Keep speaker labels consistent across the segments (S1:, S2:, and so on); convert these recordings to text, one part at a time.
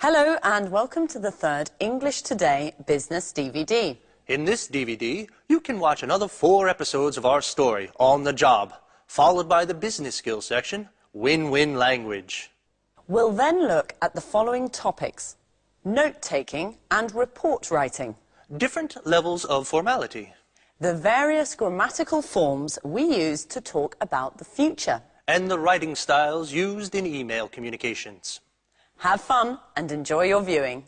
S1: Hello and welcome to the third English Today Business DVD.
S2: In this DVD, you can watch another 4 episodes of our story, On the Job, followed by the business skills section, Win-Win Language.
S1: We'll then look at the following topics: note-taking and report writing,
S2: Different levels of formality,
S1: the various grammatical forms we use to talk about the future,
S2: and the writing styles used in email communications.
S1: Have fun and enjoy your viewing.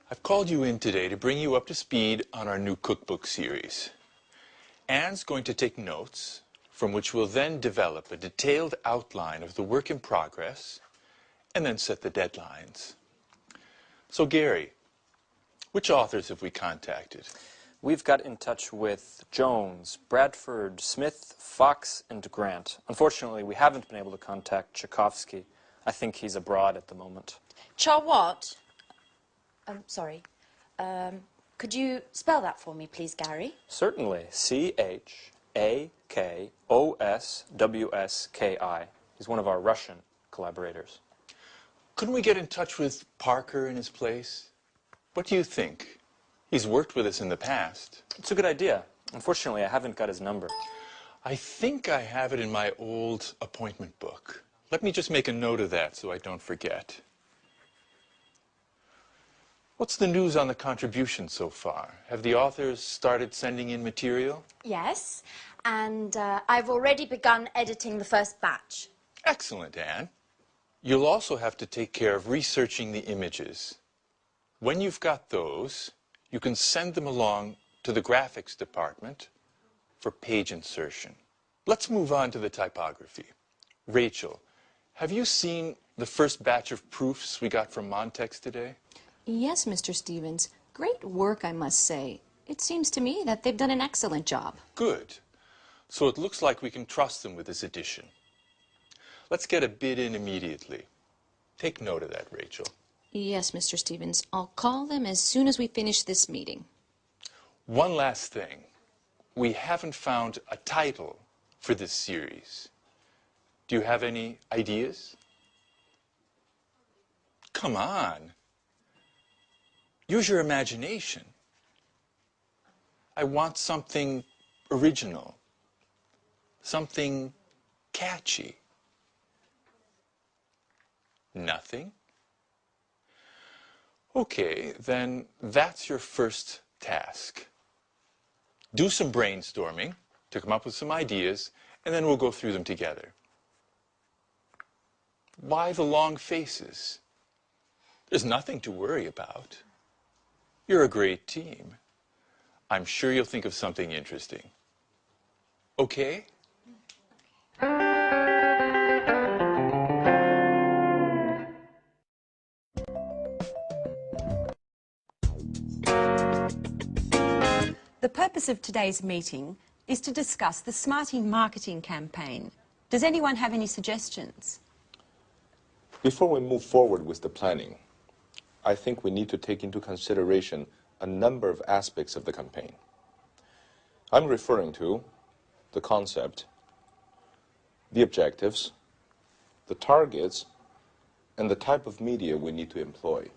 S3: I've called you in today to bring you up to speed on our new cookbook series. Anne's going to take notes, from which we'll then develop a detailed outline of the work in progress, and then set the deadlines. So Gary, which authors have we contacted?
S4: We've got in touch with Jones, Bradford, Smith, Fox, and Grant. Unfortunately, we haven't been able to contact Tchaikovsky. I think he's abroad at the moment.
S5: What? Sorry. Could you spell that for me, please, Gary?
S4: Certainly. C-H-A-K-O-S-W-S-K-I. He's one of our Russian collaborators.
S3: Couldn't we get in touch with Parker in his place? What do you think? He's worked with us in the past.
S4: It's a good idea. Unfortunately, I haven't got his number.
S3: I think I have it in my old appointment book. Let me just make a note of that so I don't forget. What's the news on the contribution so far? Have the authors started sending in material?
S5: Yes, and I've already begun editing the first batch.
S3: Excellent, Anne. You'll also have to take care of researching the images. When you've got those, you can send them along to the graphics department for page insertion. Let's move on to the typography. Rachel, have you seen the first batch of proofs we got from Montex today?
S6: Yes, Mr. Stevens. Great work, I must say. It seems to me that they've done an excellent job.
S3: Good. So it looks like we can trust them with this edition. Let's get a bid in immediately. Take note of that, Rachel.
S6: Yes, Mr. Stevens. I'll call them as soon as we finish this meeting.
S3: One last thing. We haven't found a title for this series. Do you have any ideas? Come on. Use your imagination. I want something original, something catchy. Nothing? Okay, then that's your first task. Do some brainstorming to come up with some ideas, and then we'll go through them together. Why the long faces? There's nothing to worry about. You're a great team. I'm sure you'll think of something interesting. Okay?
S7: The purpose of today's meeting is to discuss the Smarty marketing campaign. Does anyone have any suggestions?
S8: Before we move forward with the planning, I think we need to take into consideration a number of aspects of the campaign. I'm referring to the concept, the objectives, the targets, and the type of media we need to employ.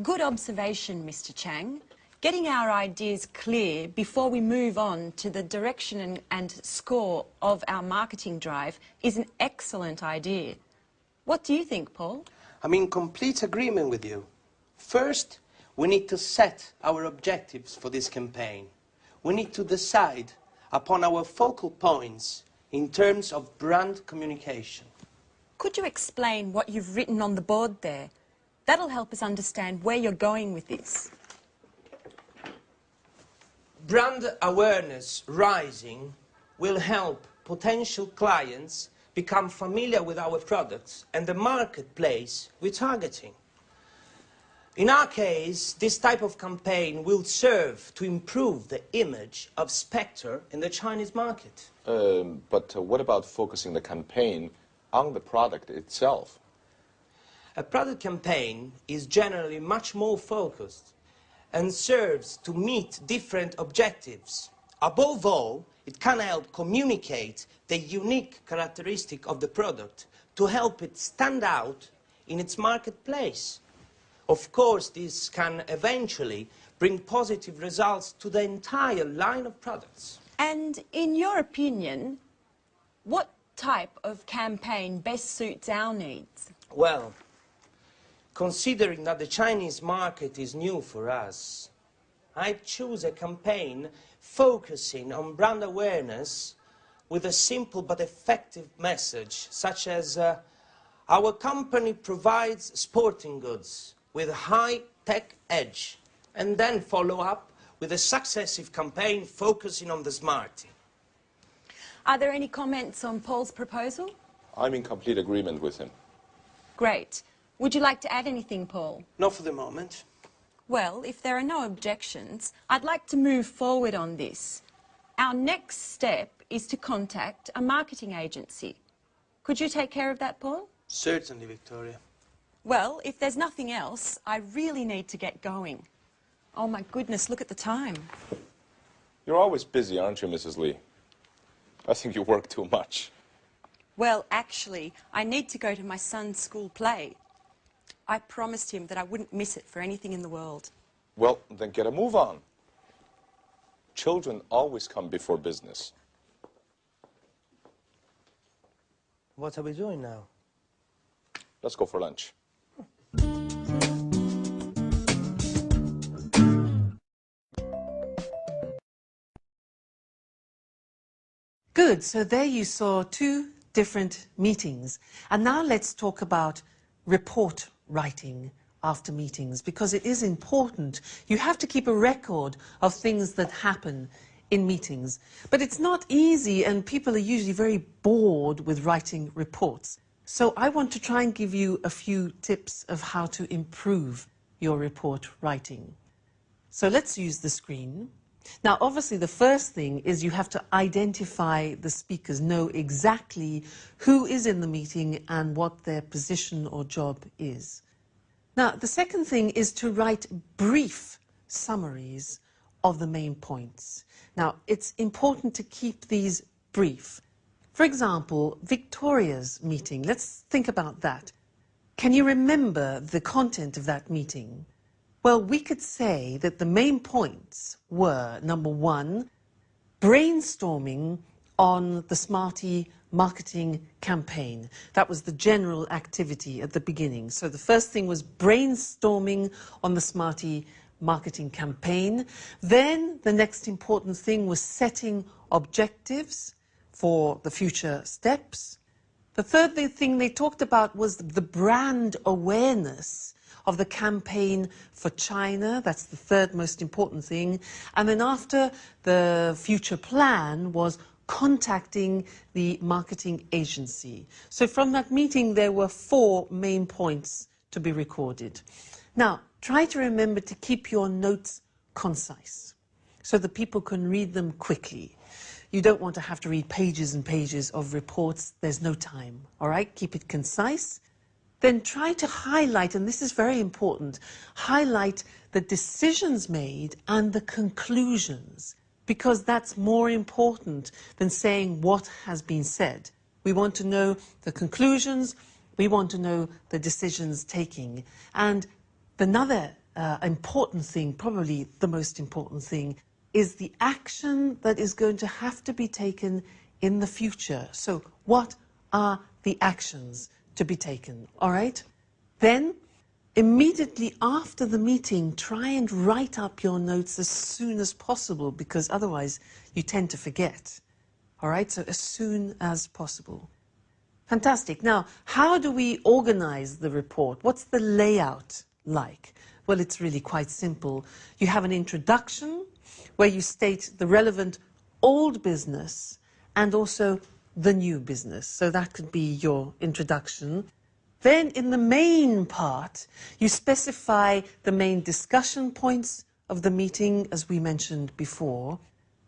S7: Good observation, Mr. Chang. Getting our ideas clear before we move on to the direction and score of our marketing drive is an excellent idea. What do you think, Paul?
S9: I'm in complete agreement with you. First, we need to set our objectives for this campaign. We need to decide upon our focal points in terms of brand communication.
S7: Could you explain what you've written on the board there? That'll help us understand where you're going with this.
S9: Brand awareness rising will help potential clients become familiar with our products and the marketplace we're targeting. In our case, this type of campaign will serve to improve the image of Spectre in the Chinese market.
S8: But what about focusing the campaign on the product itself?
S9: a product campaign is generally much more focused and serves to meet different objectives. Above all, it can help communicate the unique characteristic of the product to help it stand out in its marketplace. Of course, this can eventually bring positive results to the entire line of products.
S7: And in your opinion, what type of campaign best suits our needs?
S9: Well, considering that the Chinese market is new for us, I'd choose a campaign focusing on brand awareness with a simple but effective message, such as our company provides sporting goods with a high-tech edge, and then follow up with a successive campaign focusing on the smartie.
S7: Are there any comments on Paul's proposal?
S8: I'm in complete agreement with him.
S7: Great. Would you like to add anything, Paul?
S9: Not for the moment.
S7: Well, if there are no objections, I'd like to move forward on this. Our next step is to contact a marketing agency. Could you take care of that, Paul?
S9: Certainly, Victoria.
S7: Well, if there's nothing else, I really need to get going. Oh, my goodness, look at the time.
S8: You're always busy, aren't you, Mrs. Lee? I think you work too much.
S7: Well, actually, I need to go to my son's school play. I promised him that I wouldn't miss it for anything in the world.
S8: Well, then get a move on. Children always come before business.
S9: What are we doing now?
S8: Let's go for lunch.
S10: Good, so there you saw two different meetings. And now let's talk about report writing after meetings, because it is important. You have to keep a record of things that happen in meetings. But it's not easy, and people are usually very bored with writing reports. So I want to try and give you a few tips of how to improve your report writing. So let's use the screen. Now, obviously, the first thing is you have to identify the speakers, know exactly who is in the meeting and what their position or job is. Now, the second thing is to write brief summaries of the main points. Now, it's important to keep these brief. For example, Victoria's meeting. Let's think about that. Can you remember the content of that meeting? Well, we could say that the main points were, number one, brainstorming on the Smartie marketing campaign. That was the general activity at the beginning. So the first thing was brainstorming on the Smartie marketing campaign. Then the next important thing was setting objectives for the future steps. The third thing they talked about was the brand awareness of the campaign for China. That's the third most important thing. And then after, the future plan was contacting the marketing agency. So from that meeting, there were 4 main points to be recorded. Now, try to remember to keep your notes concise so that people can read them quickly. You don't want to have to read pages and pages of reports. There's no time, all right? Keep it concise. Then try to highlight, and this is very important, highlight the decisions made and the conclusions, because that's more important than saying what has been said. We want to know the conclusions, we want to know the decisions taking. And another important thing, probably the most important thing, is the action that is going to have to be taken in the future. So what are the actions to be taken, all right? Then, immediately after the meeting, try and write up your notes as soon as possible, because otherwise you tend to forget, all right? So as soon as possible. Fantastic. Now, how do we organize the report? What's the layout like? Well, it's really quite simple. You have an introduction where you state the relevant old business and also the new business. So that could be your introduction. Then in the main part, you specify the main discussion points of the meeting, as we mentioned before.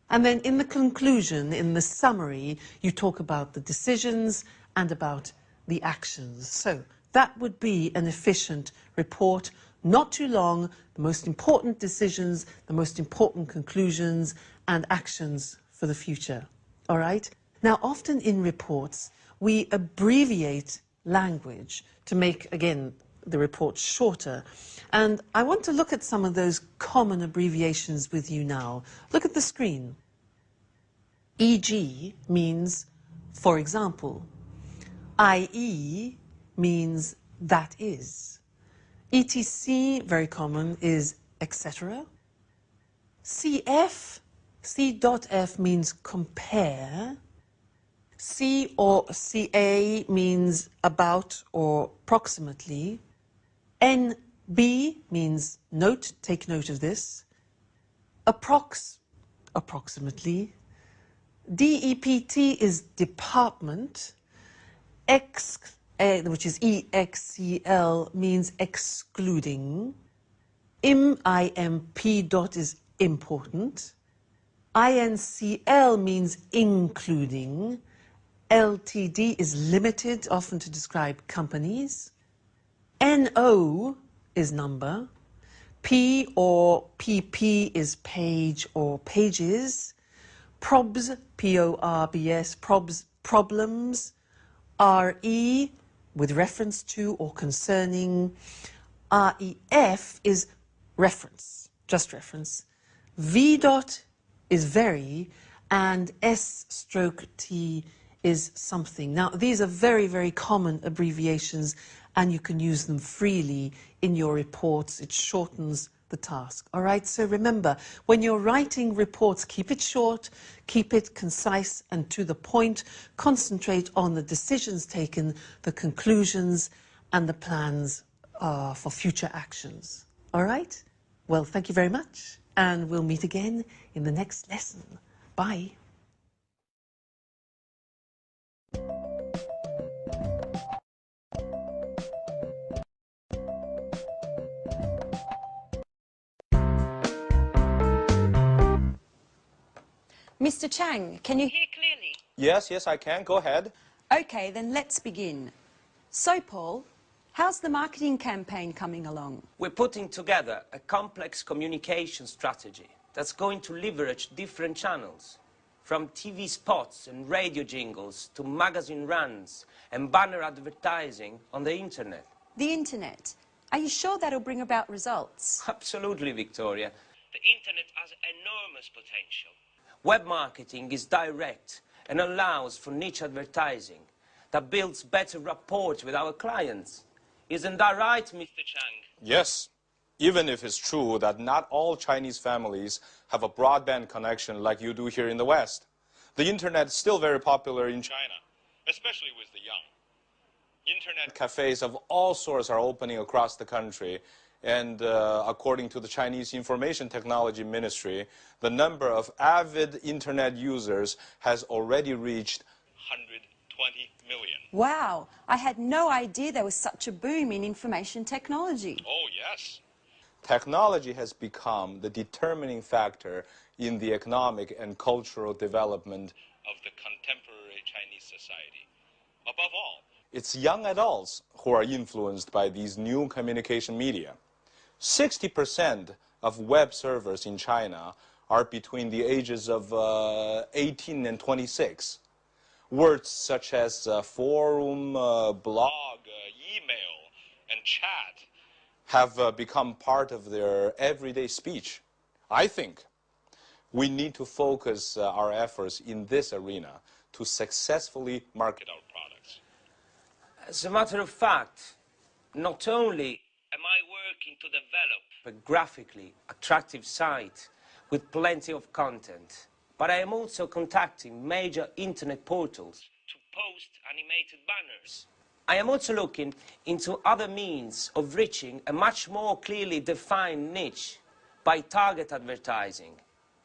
S10: And then in the conclusion, in the summary, you talk about the decisions and about the actions. So That would be an efficient report, not too long, the most important decisions, the most important conclusions and actions for the future. All right? Now, often in reports, we abbreviate language to make, again, the report shorter. And I want to look at some of those common abbreviations with you now. Look at the screen. E.g. means, for example. I.e. means that is. ETC, very common, is etc. CF, C.F means compare. C or CA means about or approximately. NB means note, take note of this. Approximately. DEPT is department. Which is EXCL, means excluding. IMP dot is important. INCL means including. LTD is limited, often to describe companies. NO is number. P or PP is page or pages. PROBS, P-O-R-B-S, PROBS, problems. RE, with reference to or concerning. REF is reference, just reference. V dot is very, and S/T is something. Now, these are very, very common abbreviations, and you can use them freely in your reports. It shortens the task. All right, so remember, when you're writing reports, keep it short, keep it concise and to the point. Concentrate on the decisions taken, the conclusions, and the plans for future actions. All right? Well, thank you very much, and we'll meet again in the next lesson. Bye.
S7: Mr. Chang, can you hear clearly?
S2: Yes, I can. Go ahead.
S7: Okay, then let's begin. So, Paul, how's the marketing campaign coming along?
S9: We're putting together a complex communication strategy that's going to leverage different channels, from TV spots and radio jingles to magazine runs and banner advertising on the internet.
S7: The internet. Are you sure that'll bring about results?
S9: Absolutely, Victoria. The internet has enormous potential. Web marketing is direct and allows for niche advertising that builds better rapport with our clients. Isn't that right, Mr. Chang?
S8: Yes, even if it's true that not all Chinese families have a broadband connection like you do here in the West. The internet is still very popular in China, especially with the young. Internet cafes of all sorts are opening across the country. And according to the Chinese Information Technology Ministry, the number of avid internet users has already reached 120 million.
S7: Wow, I had no idea there was such a boom in information technology.
S8: Oh, yes. Technology has become the determining factor in the economic and cultural development of the contemporary Chinese society. Above all, it's young adults who are influenced by these new communication media. 60% of web servers in China are between the ages of 18 and 26. Words such as forum, blog, email, and chat have become part of their everyday speech. I think we need to focus our efforts in this arena to successfully market our products.
S9: As a matter of fact, not only am I working to develop a graphically attractive site with plenty of content, but I am also contacting major internet portals to post animated banners. I am also looking into other means of reaching a much more clearly defined niche by target advertising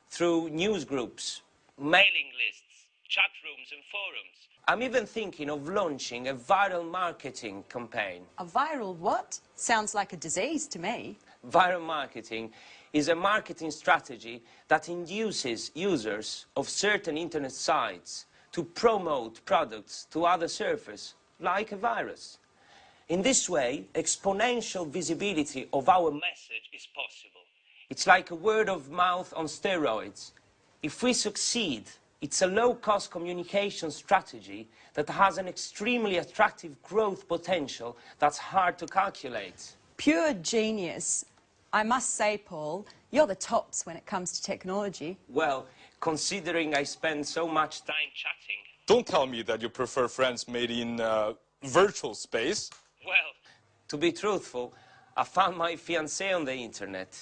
S9: through news groups, mailing lists, chat rooms and forums. I'm even thinking of launching a viral marketing campaign.
S7: A viral what? Sounds like a disease to me.
S9: Viral marketing is a marketing strategy that induces users of certain internet sites to promote products to other surfaces, like a virus. In this way, exponential visibility of our message is possible. It's like a word of mouth on steroids. If we succeed, it's a low-cost communication strategy that has an extremely attractive growth potential that's hard to calculate.
S7: Pure genius. I must say, Paul, you're the tops when it comes to technology.
S9: Well, considering I spend so much time chatting.
S11: Don't tell me that you prefer friends made in virtual space.
S9: Well, to be truthful, I found my fiancée on the internet.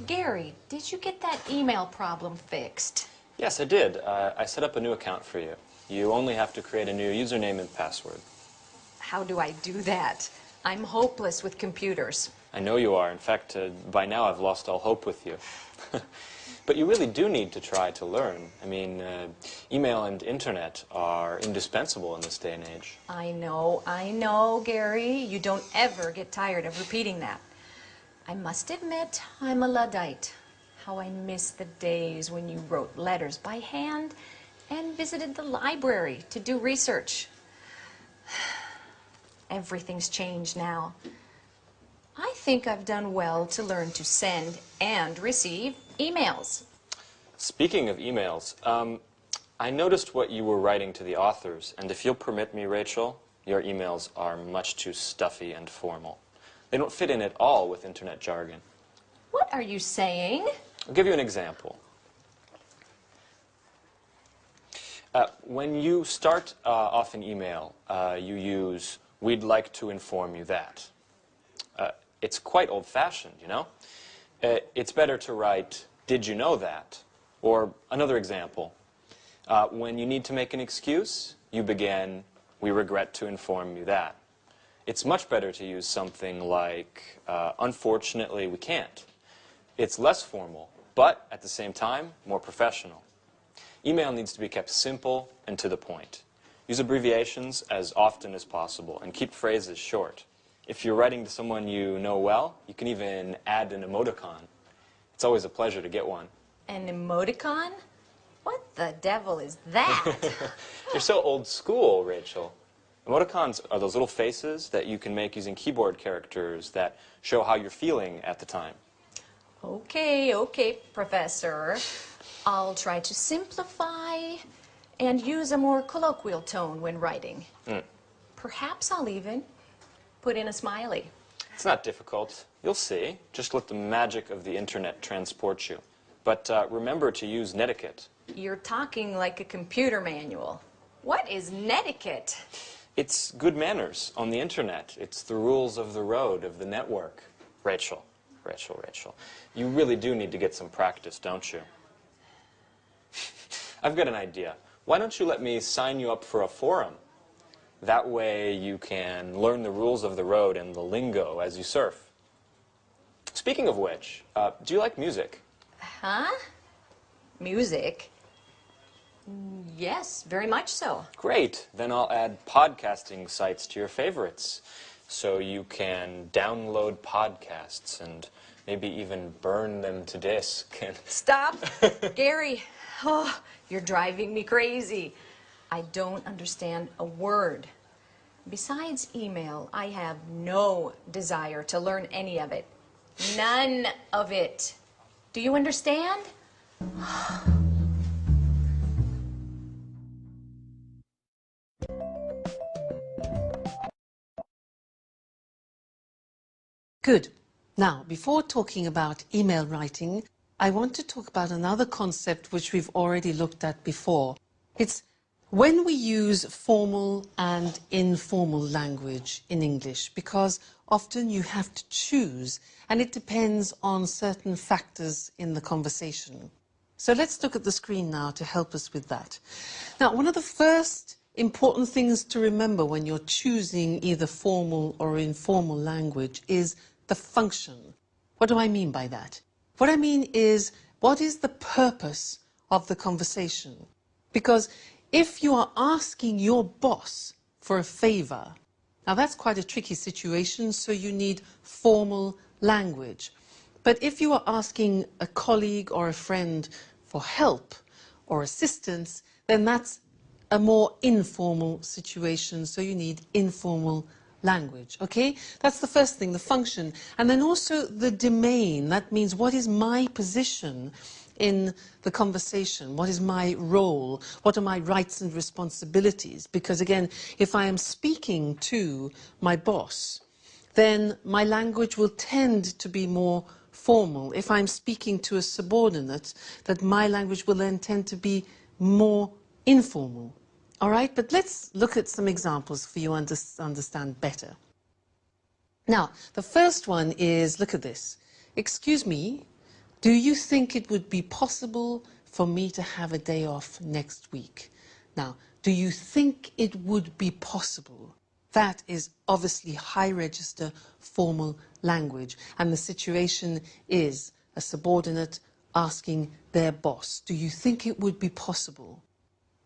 S6: Gary, did you get that email problem fixed?
S4: Yes, I did. I set up a new account for you. You only have to create a new username and password.
S6: How do I do that? I'm hopeless with computers.
S4: I know you are. In fact, by now I've lost all hope with you. But you really do need to try to learn. I mean, email and internet are indispensable in this day and age.
S6: I know, Gary. You don't ever get tired of repeating that. I must admit, I'm a Luddite. How I miss the days when you wrote letters by hand and visited the library to do research. Everything's changed now. I think I've done well to learn to send and receive emails.
S4: Speaking of emails, I noticed what you were writing to the authors, and if you'll permit me, Rachel, your emails are much too stuffy and formal. They don't fit in at all with internet jargon.
S6: What are you saying?
S4: I'll give you an example. When you start off an email, you use, "We'd like to inform you that." It's quite old-fashioned, you know? It's better to write, "Did you know that?" Or another example, when you need to make an excuse, you begin, "We regret to inform you that." It's much better to use something like, "Unfortunately, we can't." It's less formal, but at the same time, more professional. Email needs to be kept simple and to the point. Use abbreviations as often as possible and keep phrases short. If you're writing to someone you know well, you can even add an emoticon. It's always a pleasure to get one.
S6: An emoticon? What the devil is that?
S4: You're so old school, Rachel. Emoticons are those little faces that you can make using keyboard characters that show how you're feeling at the time.
S6: Okay, Professor. I'll try to simplify and use a more colloquial tone when writing. Perhaps I'll even put in a smiley.
S4: It's not difficult. You'll see. Just let the magic of the internet transport you. But remember to use netiquette.
S6: You're talking like a computer manual. What is netiquette?
S4: It's good manners on the internet. It's the rules of the road, of the network. Rachel. You really do need to get some practice, don't you? I've got an idea. Why don't you let me sign you up for a forum? That way you can learn the rules of the road and the lingo as you surf. Speaking of which, do you like music?
S6: Huh? Music? Yes, very much so.
S4: Great. Then I'll add podcasting sites to your favorites. So you can download podcasts and maybe even burn them to disk.
S6: Stop, Gary. Oh, you're driving me crazy. I don't understand a word. Besides email, I have no desire to learn any of it. None of it. Do you understand?
S10: Good. Now, before talking about email writing, I want to talk about another concept which we've already looked at before. It's when we use formal and informal language in English, because often you have to choose, and it depends on certain factors in the conversation. So let's look at the screen now to help us with that. Now, one of the first important things to remember when you're choosing either formal or informal language is the function. What do I mean by that? What I mean is, what is the purpose of the conversation? Because if you are asking your boss for a favor, Now that's quite a tricky situation, so you need formal language. But if you are asking a colleague or a friend for help or assistance, then that's a more informal situation, so you need informal language, okay? That's the first thing, the function. And then also the domain. That means what is my position in the conversation? What is my role? What are my rights and responsibilities? Because again, if I am speaking to my boss, then my language will tend to be more formal. If I'm speaking to a subordinate, that my language will then tend to be more informal. All right, but let's look at some examples for you to understand better. Now, the first one is, look at this. Excuse me, do you think it would be possible for me to have a day off next week? Now, do you think it would be possible? That is obviously high register formal language. And the situation is a subordinate asking their boss, do you think it would be possible?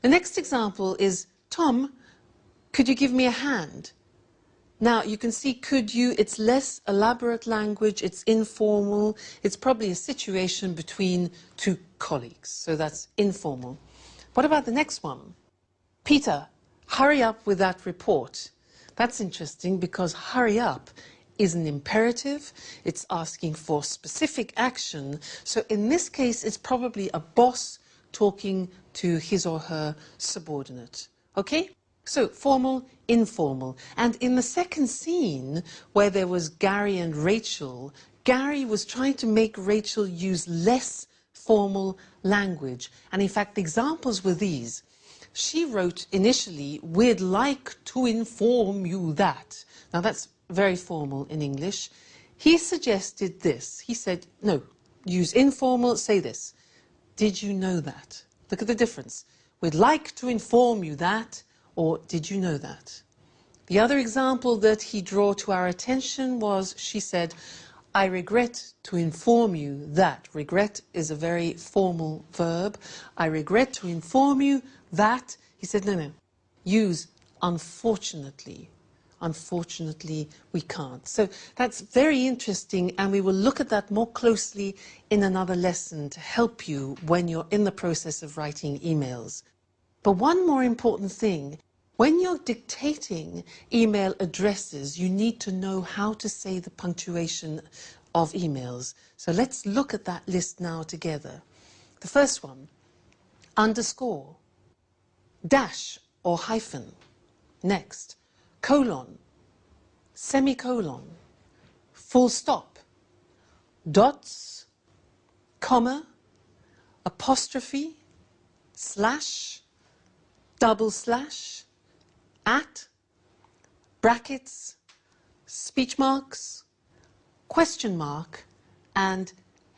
S10: The next example is, Tom, could you give me a hand? Now, you can see could you, it's less elaborate language, it's informal, it's probably a situation between two colleagues, so that's informal. What about the next one? Peter, hurry up with that report. That's interesting because hurry up is an imperative, it's asking for specific action, so in this case it's probably a boss talking to his or her subordinate. Okay? So formal, informal. And in the second scene, where there was Gary and Rachel, Gary was trying to make Rachel use less formal language. And in fact, the examples were these. She wrote initially, we'd like to inform you that. Now that's very formal in English. He suggested this. He said, no, use informal, say this. Did you know that? Look at the difference. We'd like to inform you that, or did you know that? The other example that he drew to our attention was, she said, I regret to inform you that. Regret is a very formal verb. I regret to inform you that. He said, no, no, use unfortunately. Unfortunately, we can't. So that's very interesting, and we will look at that more closely in another lesson to help you when you're in the process of writing emails. But one more important thing, when you're dictating email addresses, you need to know how to say the punctuation of emails. So let's look at that list now together. The first one, underscore, dash or hyphen. Next, colon, semicolon, full stop, dots, comma, apostrophe, slash, double slash, at, brackets, speech marks, question mark, and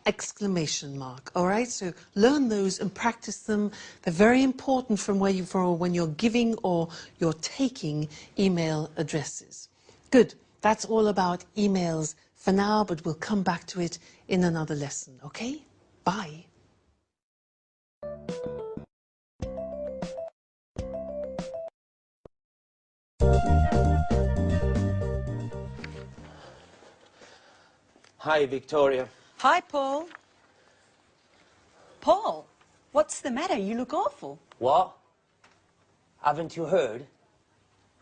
S10: exclamation mark. All right, so learn those and practice them. They're very important from when you're giving or you're taking email addresses. Good, that's all about emails for now, but we'll come back to it in another lesson, okay? Bye.
S9: Hi, Victoria.
S12: Hi, Paul. Paul, what's the matter? You look awful.
S9: What? Haven't you heard?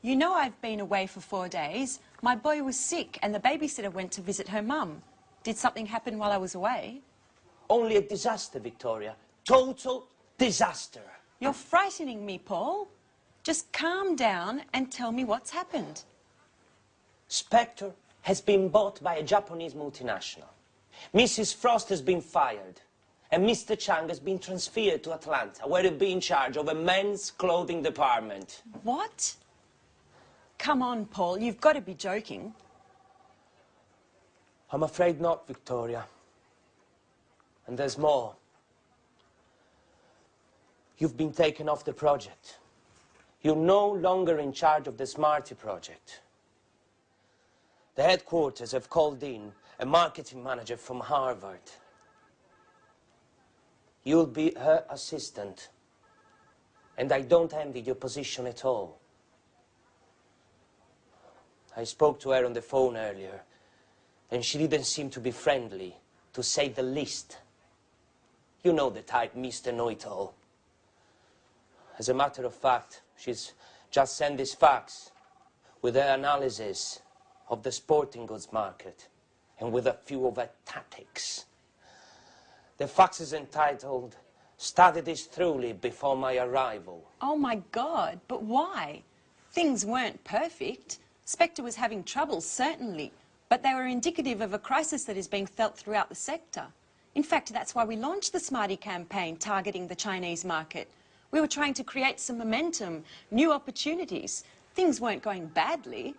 S12: You know I've been away for 4 days. My boy was sick and the babysitter went to visit her mum. Did something happen while I was away?
S9: Only a disaster, Victoria. Total disaster.
S12: You're frightening me, Paul. Just calm down and tell me what's happened.
S9: Spectre has been bought by a Japanese multinational. Mrs. Frost has been fired. And Mr. Chang has been transferred to Atlanta, where he'll be in charge of a men's clothing department.
S12: What? Come on, Paul, you've got to be joking.
S9: I'm afraid not, Victoria. And there's more. You've been taken off the project. You're no longer in charge of the Smarty project. The headquarters have called in a marketing manager from Harvard. You'll be her assistant. And I don't envy your position at all. I spoke to her on the phone earlier, and she didn't seem to be friendly, to say the least. You know the type, Mr. Know-it-all. As a matter of fact, she's just sent this fax with her analysis of the sporting goods market and with a few of her tactics. The fax is entitled, "Study this thoroughly before my arrival."
S12: Oh my God, but why? Things weren't perfect. Spectre was having trouble, certainly, but they were indicative of a crisis that is being felt throughout the sector. In fact, that's why we launched the Smarty campaign targeting the Chinese market. We were trying to create some momentum, new opportunities. Things weren't going badly.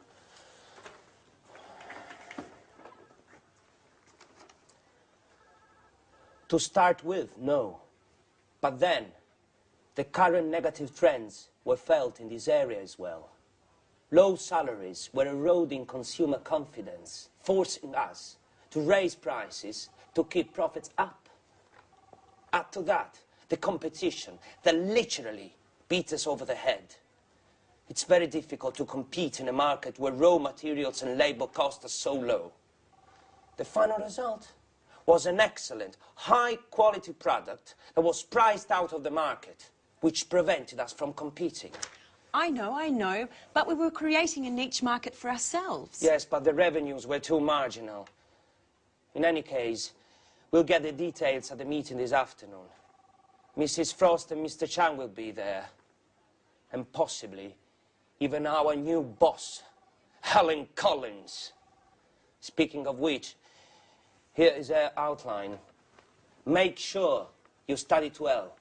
S9: To start with, no. But then, the current negative trends were felt in this area as well. Low salaries were eroding consumer confidence, forcing us to raise prices to keep profits up. Add to that, the competition that literally beat us over the head. It's very difficult to compete in a market where raw materials and labor costs are so low. The final result was an excellent, high-quality product that was priced out of the market, which prevented us from competing.
S12: I know, but we were creating a niche market for ourselves.
S9: Yes, but the revenues were too marginal. In any case, we'll get the details at the meeting this afternoon. Mrs. Frost and Mr. Chang will be there. And possibly even our new boss, Helen Collins. Speaking of which, here is her outline. Make sure you study it well.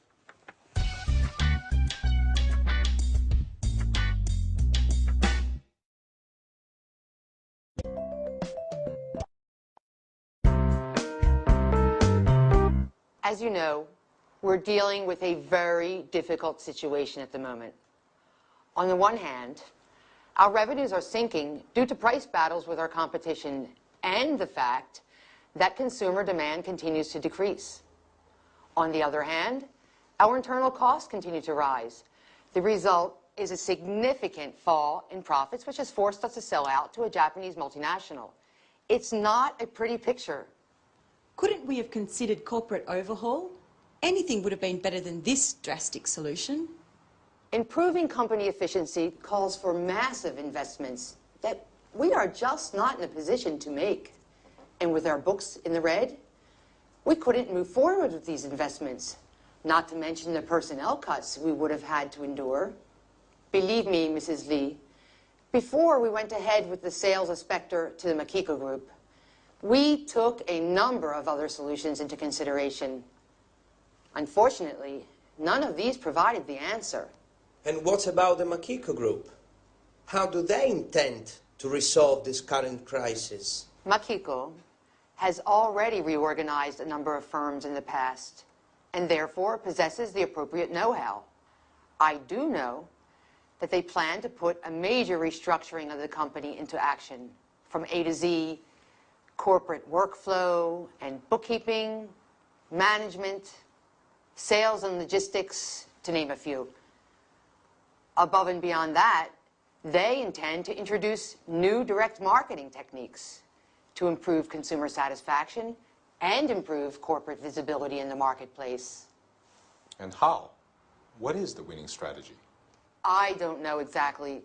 S13: As you know, we're dealing with a very difficult situation at the moment. On the one hand, our revenues are sinking due to price battles with our competition and the fact that consumer demand continues to decrease. On the other hand, our internal costs continue to rise. The result is a significant fall in profits, which has forced us to sell out to a Japanese multinational. It's not a pretty picture.
S7: Couldn't we have considered corporate overhaul? Anything would have been better than this drastic solution.
S13: Improving company efficiency calls for massive investments that we are just not in a position to make. And with our books in the red, we couldn't move forward with these investments, not to mention the personnel cuts we would have had to endure. Believe me, Mrs. Lee, before we went ahead with the sales of Spectre to the Makiko Group, we took a number of other solutions into consideration. Unfortunately, none of these provided the answer.
S9: And what about the Makiko Group? How do they intend to resolve this current crisis?
S13: Makiko has already reorganized a number of firms in the past and therefore possesses the appropriate know-how. I do know that they plan to put a major restructuring of the company into action, from A to Z, corporate workflow and bookkeeping, management, sales and logistics, to name a few. Above and beyond that, they intend to introduce new direct marketing techniques to improve consumer satisfaction and improve corporate visibility in the marketplace.
S8: And how? What is the winning strategy?
S13: I don't know exactly,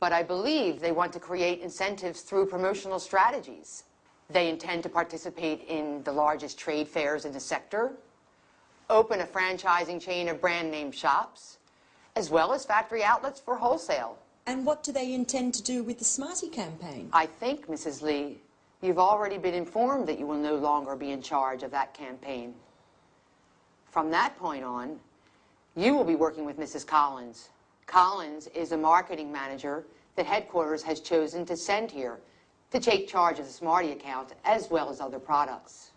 S13: but I believe they want to create incentives through promotional strategies. They intend to participate in the largest trade fairs in the sector, open a franchising chain of brand name shops, as well as factory outlets for wholesale.
S7: And what do they intend to do with the Smarty campaign?
S13: I think, Mrs. Lee, you've already been informed that you will no longer be in charge of that campaign. From that point on, you will be working with Mrs. Collins. Collins is a marketing manager that headquarters has chosen to send here to take charge of the Smarty account as well as other products.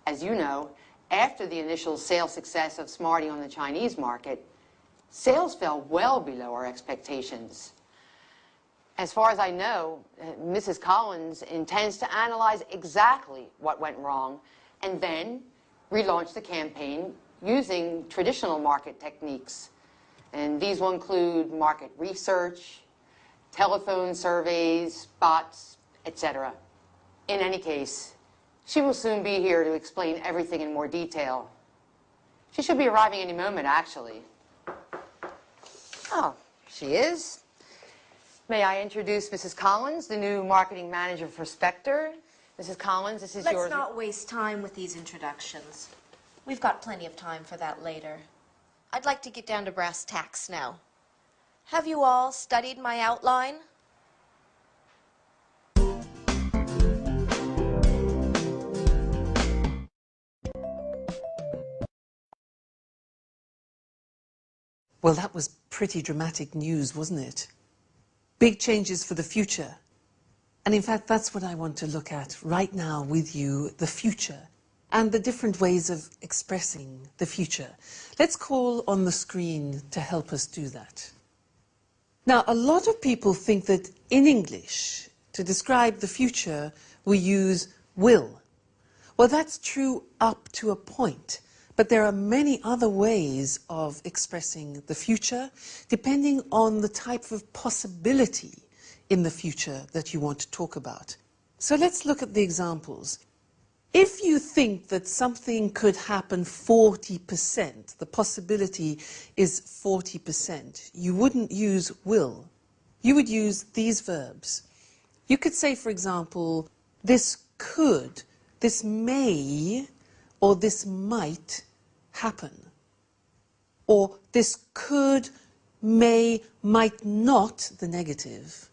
S13: As you know, after the initial sales success of Smarty on the Chinese market, sales fell well below our expectations. As far as I know, Mrs. Collins intends to analyze exactly what went wrong and then relaunch the campaign using traditional market techniques. And these will include market research, telephone surveys, bots, etc. In any case, she will soon be here to explain everything in more detail. She should be arriving any moment, actually. Oh, she is. May I introduce Mrs. Collins, the new marketing manager for Spectre? Mrs. Collins, this is yours.
S14: Let's not waste time with these introductions. We've got plenty of time for that later. I'd like to get down to brass tacks now. Have you all studied my outline?
S10: Well, that was pretty dramatic news, wasn't it? Big changes for the future. And in fact, that's what I want to look at right now with you, the future, and the different ways of expressing the future. Let's call on the screen to help us do that. Now, a lot of people think that in English, to describe the future, we use will. Well, that's true up to a point. But there are many other ways of expressing the future, depending on the type of possibility in the future that you want to talk about. So let's look at the examples. If you think that something could happen 40%, the possibility is 40%, you wouldn't use will. You would use these verbs. You could say, for example, this could, this may, or this might happen. Or this could, may, might not, the negative,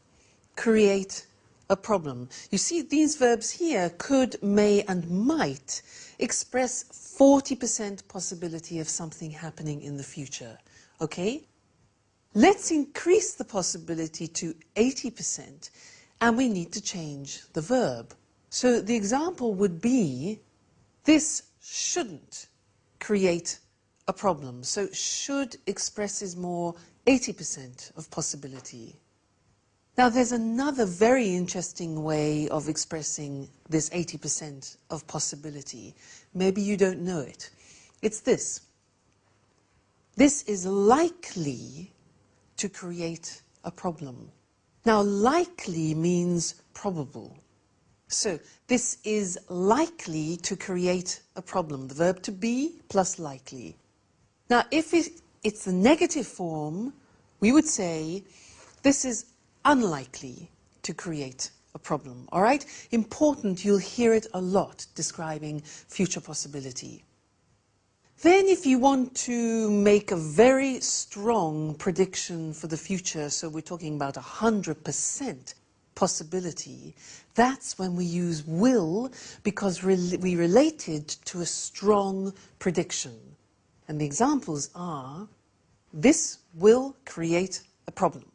S10: create a problem. You see, these verbs here, could, may, and might, express 40% possibility of something happening in the future. Okay? Let's increase the possibility to 80%, and we need to change the verb. So the example would be, this shouldn't create a problem. So should expresses more 80% of possibility. Now there's another very interesting way of expressing this 80% of possibility. Maybe you don't know it. It's this. This is likely to create a problem. Now likely means probable. So this is likely to create a problem. The verb to be plus likely. Now if it's the negative form, we would say this is unlikely to create a problem. All right? Important, you'll hear it a lot describing future possibility. Then if you want to make a very strong prediction for the future, so we're talking about 100% possibility, that's when we use will, because we relate it to a strong prediction. And the examples are, this will create a problem.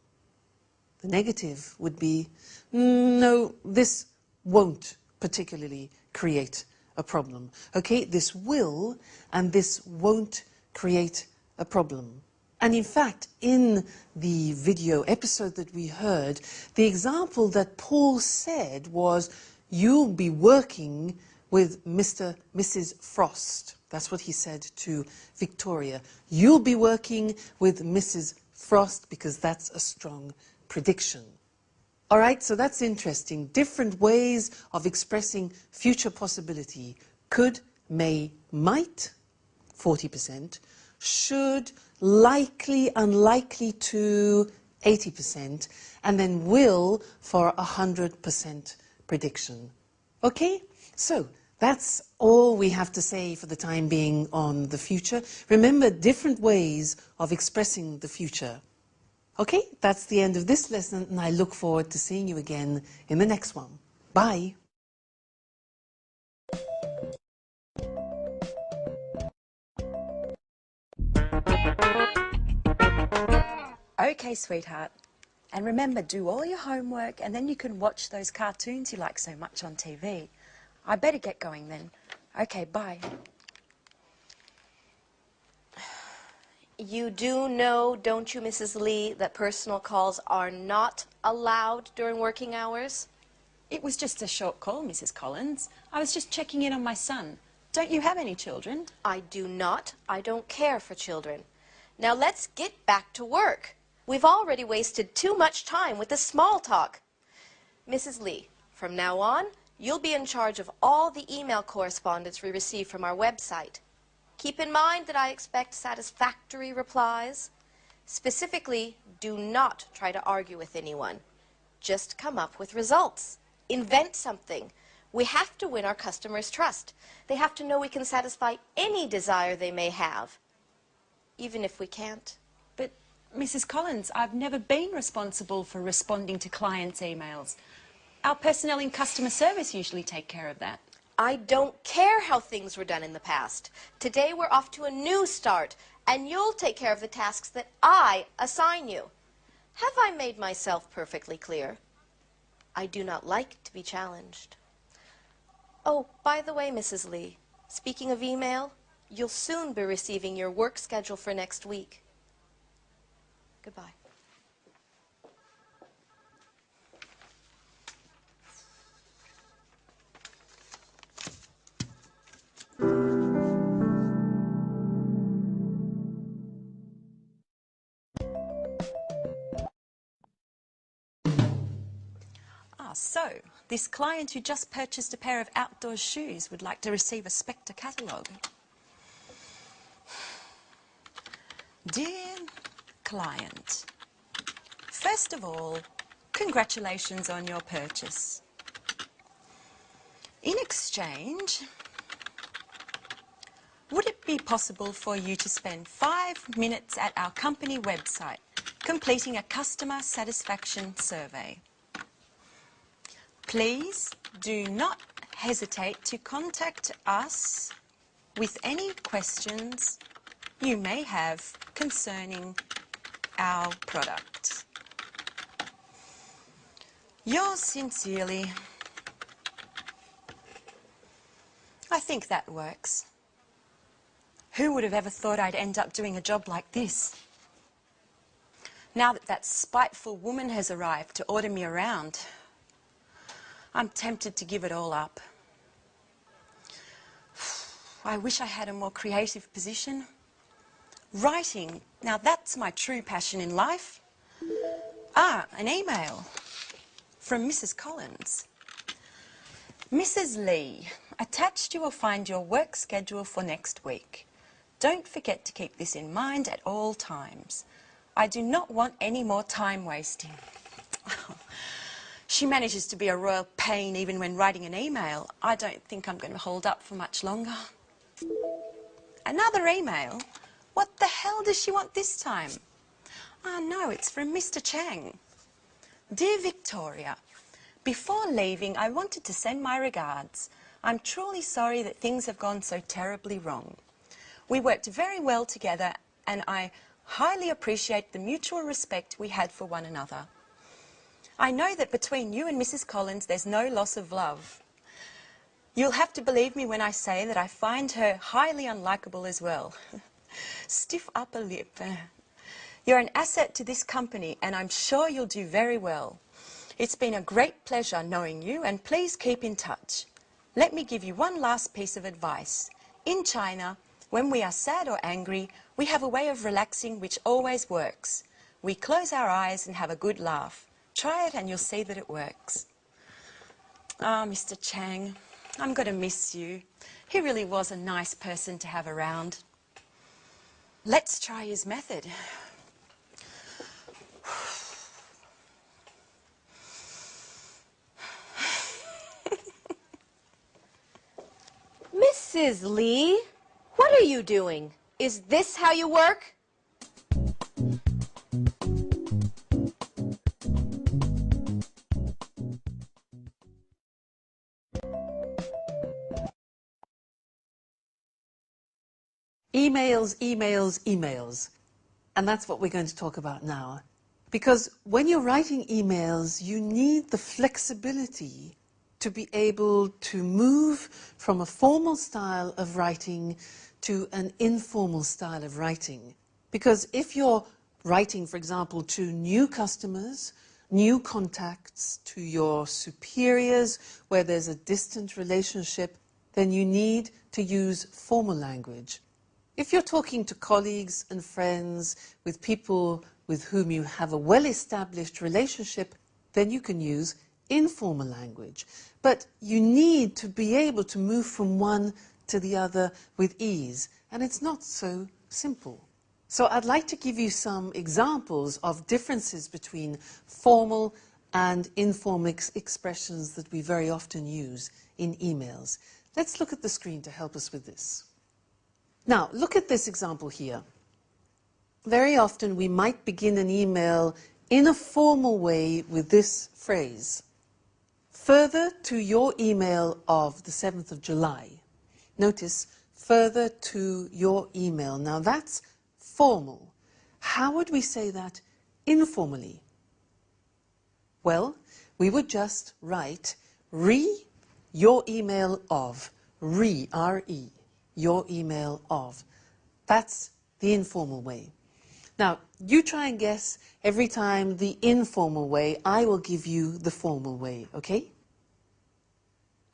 S10: The negative would be, no, this won't particularly create a problem. Okay, this will and this won't create a problem. And in fact, in the video episode that we heard, the example that Paul said was, you'll be working with Mrs. Frost. That's what he said to Victoria. You'll be working with Mrs. Frost because that's a strong prediction. All right, so that's interesting. Different ways of expressing future possibility. Could, may, might, 40%. Should, likely, unlikely to, 80%. And then will for 100% prediction. Okay, so that's all we have to say for the time being on the future. Remember, different ways of expressing the future. Okay, that's the end of this lesson, and I look forward to seeing you again in the next one. Bye.
S7: Okay, sweetheart. And remember, do all your homework, and then you can watch those cartoons you like so much on TV. I better get going then. Okay, bye.
S14: You do know, don't you, Mrs. Lee, that personal calls are not allowed during working hours?
S7: It was just a short call, Mrs. Collins. I was just checking in on my son. Don't you have any children?
S14: I do not. I don't care for children. Now let's get back to work. We've already wasted too much time with the small talk. Mrs. Lee, from now on, you'll be in charge of all the email correspondence we receive from our website. Keep in mind that I expect satisfactory replies. Specifically, do not try to argue with anyone. Just come up with results. Invent something. We have to win our customers' trust. They have to know we can satisfy any desire they may have, even if we can't.
S12: But, Mrs. Collins, I've never been responsible for responding to clients' emails. Our personnel in customer service usually take care of that.
S14: I don't care how things were done in the past. Today we're off to a new start, and you'll take care of the tasks that I assign you. Have I made myself perfectly clear? I do not like to be challenged. Oh, by the way, Mrs. Lee, speaking of email, you'll soon be receiving your work schedule for next week. Goodbye.
S12: So, this client who just purchased a pair of outdoor shoes would like to receive a Spectre catalogue. Dear client, first of all, congratulations on your purchase. In exchange, would it be possible for you to spend 5 minutes at our company website completing a customer satisfaction survey? Please do not hesitate to contact us with any questions you may have concerning our product. Yours sincerely. I think that works. Who would have ever thought I'd end up doing a job like this? Now that that spiteful woman has arrived to order me around, I'm tempted to give it all up. I wish I had a more creative position. Writing, now that's my true passion in life. Ah, an email from Mrs. Collins. Mrs. Lee, attached you will find your work schedule for next week. Don't forget to keep this in mind at all times. I do not want any more time wasting. She manages to be a royal pain even when writing an email. I don't think I'm going to hold up for much longer. Another email? What the hell does she want this time? Ah, no, it's from Mr. Chang. Dear Victoria, before leaving, I wanted to send my regards. I'm truly sorry that things have gone so terribly wrong. We worked very well together, and I highly appreciate the mutual respect we had for one another. I know that between you and Mrs. Collins there's no loss of love. You'll have to believe me when I say that I find her highly unlikable as well. Stiff upper lip. You're an asset to this company and I'm sure you'll do very well. It's been a great pleasure knowing you and please keep in touch. Let me give you one last piece of advice. In China, when we are sad or angry, we have a way of relaxing which always works. We close our eyes and have a good laugh. Try it and you'll see that it works. Ah, Mr. Chang, I'm going to miss you. He really was a nice person to have around. Let's try his method.
S14: Mrs. Lee, what are you doing? Is this how you work?
S10: Emails, emails, emails. And that's what we're going to talk about now. Because when you're writing emails, you need the flexibility to be able to move from a formal style of writing to an informal style of writing. Because if you're writing, for example, to new customers, new contacts, to your superiors, where there's a distant relationship, then you need to use formal language. If you're talking to colleagues and friends, with people with whom you have a well-established relationship, then you can use informal language. But you need to be able to move from one to the other with ease, and it's not so simple. So I'd like to give you some examples of differences between formal and informal expressions that we very often use in emails. Let's look at the screen to help us with this. Now, look at this example here. Very often we might begin an email in a formal way with this phrase. Further to your email of the 7th of July. Notice, further to your email. Now that's formal. How would we say that informally? Well, we would just write your email of. R-E, your email of. That's the informal way. Now, you try and guess every time the informal way. I will give you the formal way, okay?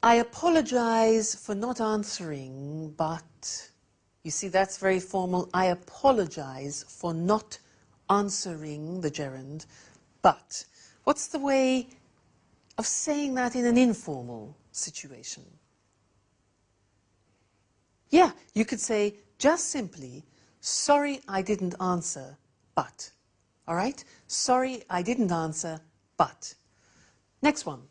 S10: I apologize for not answering, but... You see, that's very formal. I apologize for not answering the gerund, but... What's the way of saying that in an informal situation? Yeah, you could say just simply, sorry I didn't answer, but. All right? Sorry I didn't answer, but. Next one.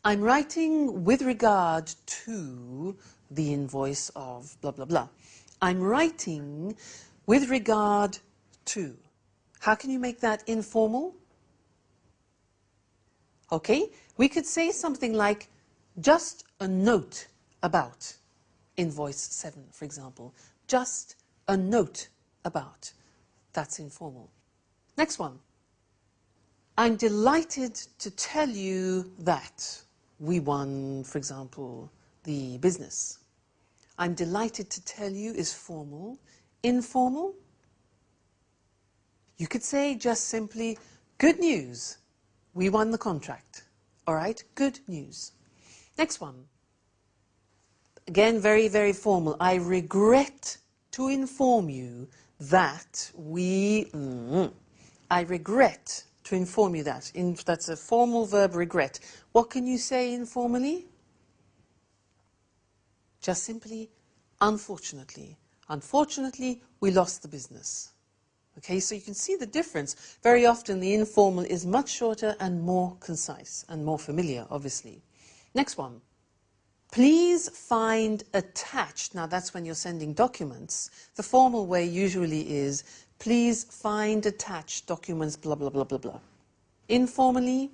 S10: I'm writing with regard to the invoice of blah, blah, blah. I'm writing with regard to. How can you make that informal? Okay, we could say something like, just a note about invoice 7, for example. Just a note about. That's informal. Next one. I'm delighted to tell you that we won, for example, the business. I'm delighted to tell you is formal. Informal? You could say just simply, good news. We won the contract. All right? Good news. Next one. Again, very, very formal. I regret to inform you that we... I regret to inform you that. That's a formal verb, regret. What can you say informally? Just simply, unfortunately. Unfortunately, we lost the business. Okay, so you can see the difference. Very often the informal is much shorter and more concise and more familiar, obviously. Next one. Please find attached. Now that's when you're sending documents. The formal way usually is, please find attached documents, blah, blah, blah, blah, blah. Informally,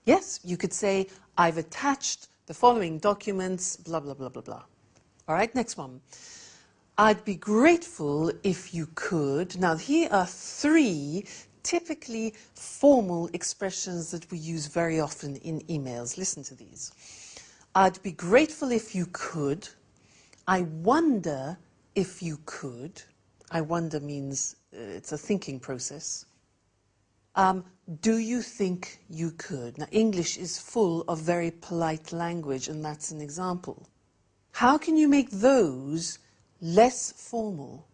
S10: yes, you could say, I've attached the following documents, blah, blah, blah, blah, blah. All right, next one. I'd be grateful if you could. Now, here are 3 typically formal expressions that we use very often in emails. Listen to these. I'd be grateful if you could. I wonder if you could. I wonder means it's a thinking process. Do you think you could? Now, English is full of very polite language, and that's an example. How can you make those less formal?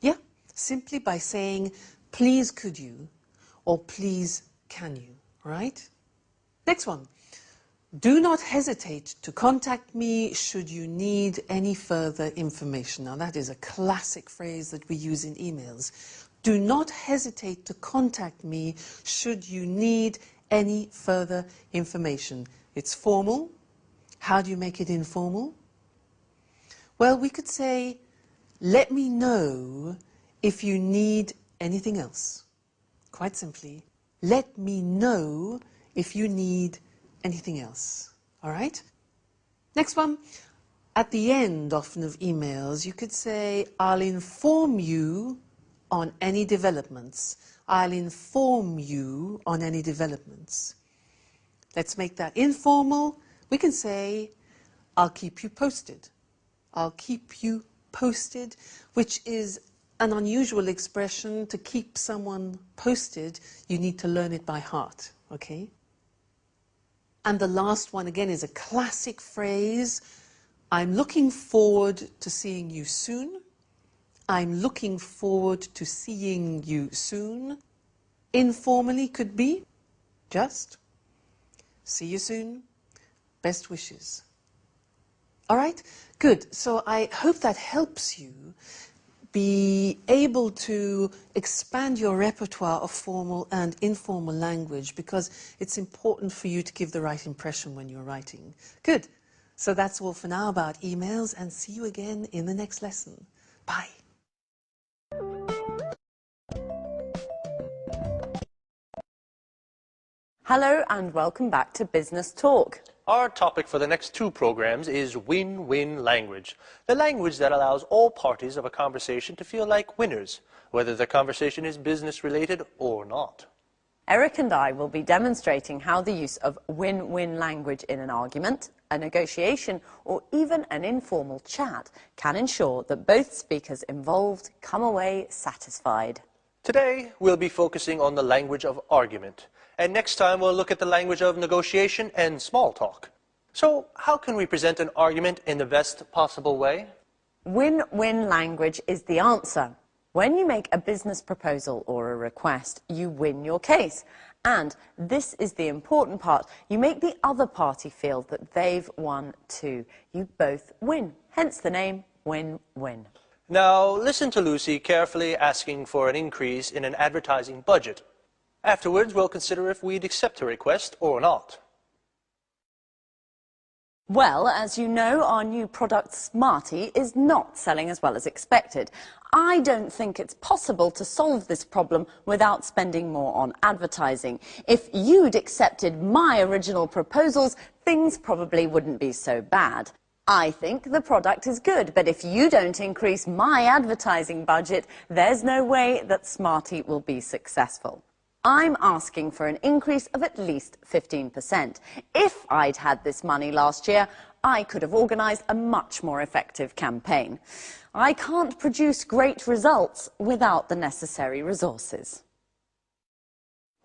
S10: Yeah, simply by saying, please could you, or please can you, right? Next one. Do not hesitate to contact me should you need any further information. Now that is a classic phrase that we use in emails. Do not hesitate to contact me should you need any further information. It's formal. How do you make it informal? Well, we could say, let me know if you need anything else. Quite simply, let me know if you need anything else. All right? Next one. At the end, often, of emails, you could say, I'll inform you on any developments. I'll inform you on any developments. Let's make that informal. We can say, I'll keep you posted. I'll keep you posted, which is an unusual expression. To keep someone posted, you need to learn it by heart, okay? And the last one, again, is a classic phrase. I'm looking forward to seeing you soon. I'm looking forward to seeing you soon. Informally could be just see you soon. Best wishes. All right? Good. So I hope that helps you be able to expand your repertoire of formal and informal language, because it's important for you to give the right impression when you're writing. Good. So that's all for now about emails, and see you again in the next lesson. Bye.
S1: Hello and welcome back to Business Talk.
S2: Our topic for the next 2 programs is win-win language, the language that allows all parties of a conversation to feel like winners, whether the conversation is business-related or not.
S1: Eric and I will be demonstrating how the use of win-win language in an argument, a negotiation, or even an informal chat can ensure that both speakers involved come away satisfied.
S2: Today, we'll be focusing on the language of argument. And next time, we'll look at the language of negotiation and small talk. So, how can we present an argument in the best possible way?
S1: Win-win language is the answer. When you make a business proposal or a request, you win your case. And this is the important part. You make the other party feel that they've won too. You both win. Hence the name win-win.
S2: Now, listen to Lucy carefully asking for an increase in an advertising budget. Afterwards, we'll consider if we'd accept her request or not.
S1: Well, as you know, our new product, Smarty, is not selling as well as expected. I don't think it's possible to solve this problem without spending more on advertising. If you'd accepted my original proposals, things probably wouldn't be so bad. I think the product is good, but if you don't increase my advertising budget, there's no way that Smarty will be successful. I'm asking for an increase of at least 15%. If I'd had this money last year, I could have organised a much more effective campaign. I can't produce great results without the necessary resources.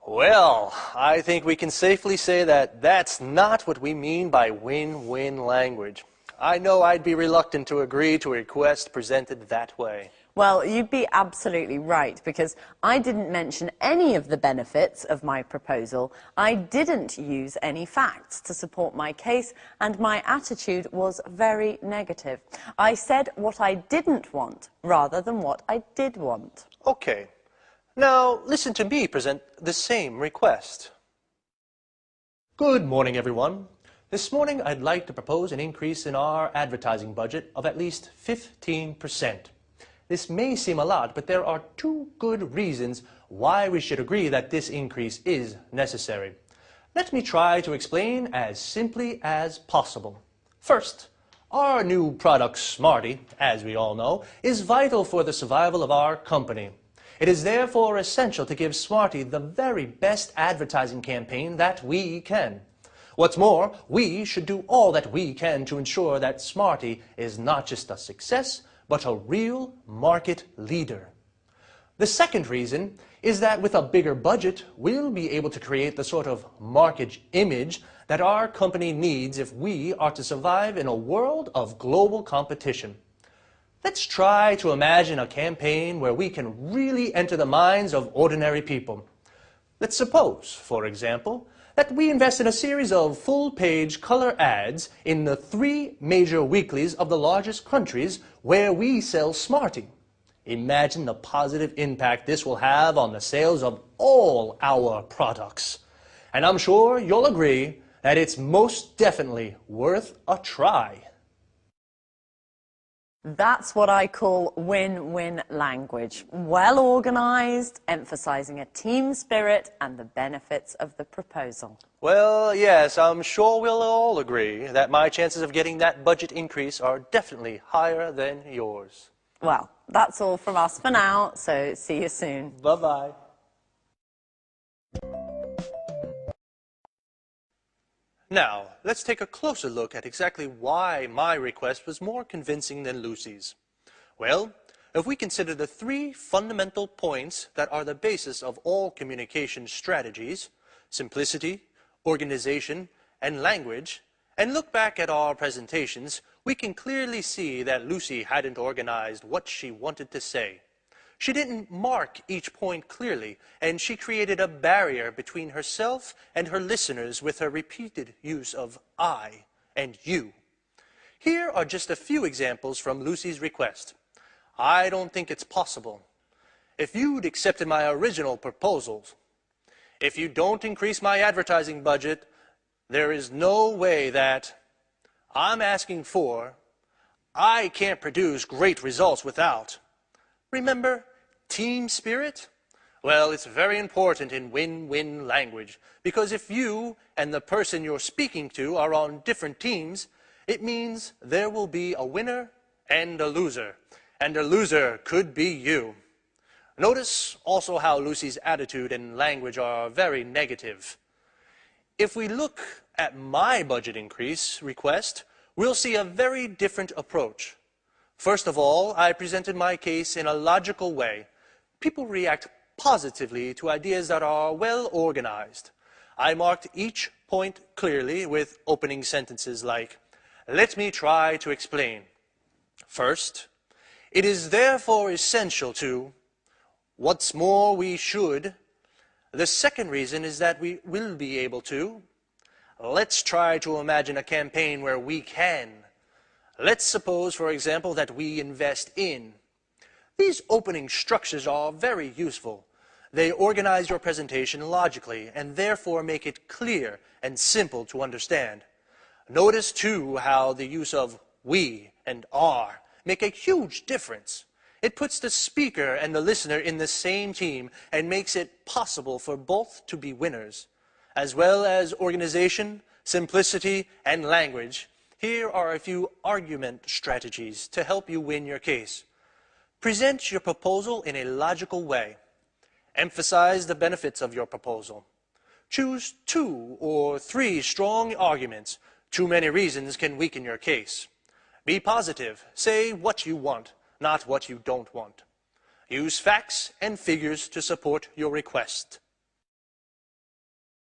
S2: Well, I think we can safely say that that's not what we mean by win-win language. I know I'd be reluctant to agree to a request presented that way.
S1: Well, you'd be absolutely right, because I didn't mention any of the benefits of my proposal. I didn't use any facts to support my case, and my attitude was very negative. I said what I didn't want, rather than what I did want.
S2: Okay. Now, listen to me present the same request. Good morning, everyone. This morning, I'd like to propose an increase in our advertising budget of at least 15%. This may seem a lot, but there are 2 good reasons why we should agree that this increase is necessary. Let me try to explain as simply as possible. First, our new product, Smarty, as we all know, is vital for the survival of our company. It is therefore essential to give Smarty the very best advertising campaign that we can. What's more, we should do all that we can to ensure that Smarty is not just a success, but a real market leader. The second reason is that with a bigger budget, we'll be able to create the sort of market image that our company needs if we are to survive in a world of global competition. Let's try to imagine a campaign where we can really enter the minds of ordinary people. Let's suppose, for example, that we invest in a series of full-page color ads in the 3 major weeklies of the largest countries where we sell Smarty. Imagine the positive impact this will have on the sales of all our products. And I'm sure you'll agree that it's most definitely worth a try.
S1: That's what I call win-win language. Well organised, emphasising a team spirit and the benefits of the proposal.
S2: Well, yes, I'm sure we'll all agree that my chances of getting that budget increase are definitely higher than yours.
S1: Well, that's all from us for now, so see you soon.
S2: Bye-bye. Now, let's take a closer look at exactly why my request was more convincing than Lucy's. Well, if we consider the 3 fundamental points that are the basis of all communication strategies, simplicity, organization, and language, and look back at our presentations, We can clearly see that Lucy hadn't organized what she wanted to say. She didn't mark each point clearly, and she created a barrier between herself and her listeners with her repeated use of I and you. Here are just a few examples from Lucy's request. I don't think it's possible. If you'd accepted my original proposals, if you don't increase my advertising budget, there is no way that I'm asking for, I can't produce great results without. Remember, team spirit? Well, it's very important in win-win language, because if you and the person you're speaking to are on different teams, it means there will be a winner and a loser could be you. Notice also how Lucy's attitude and language are very negative. If we look at my budget increase request, we'll see a very different approach. First of all, I presented my case in a logical way. People react positively to ideas that are well organized. I marked each point clearly with opening sentences like, "Let me try to explain. First, it is therefore essential to, what's more we should. The second reason is that we will be able to. Let's try to imagine a campaign where we can. Let's suppose, for example, that we invest in." These opening structures are very useful. They organize your presentation logically and therefore make it clear and simple to understand. Notice, too, how the use of we and are make a huge difference. It puts the speaker and the listener in the same team and makes it possible for both to be winners. As well as organization, simplicity, and language, here are a few argument strategies to help you win your case. Present your proposal in a logical way. Emphasize the benefits of your proposal. Choose 2 or 3 strong arguments. Too many reasons can weaken your case. Be positive. Say what you want, not what you don't want. Use facts and figures to support your request.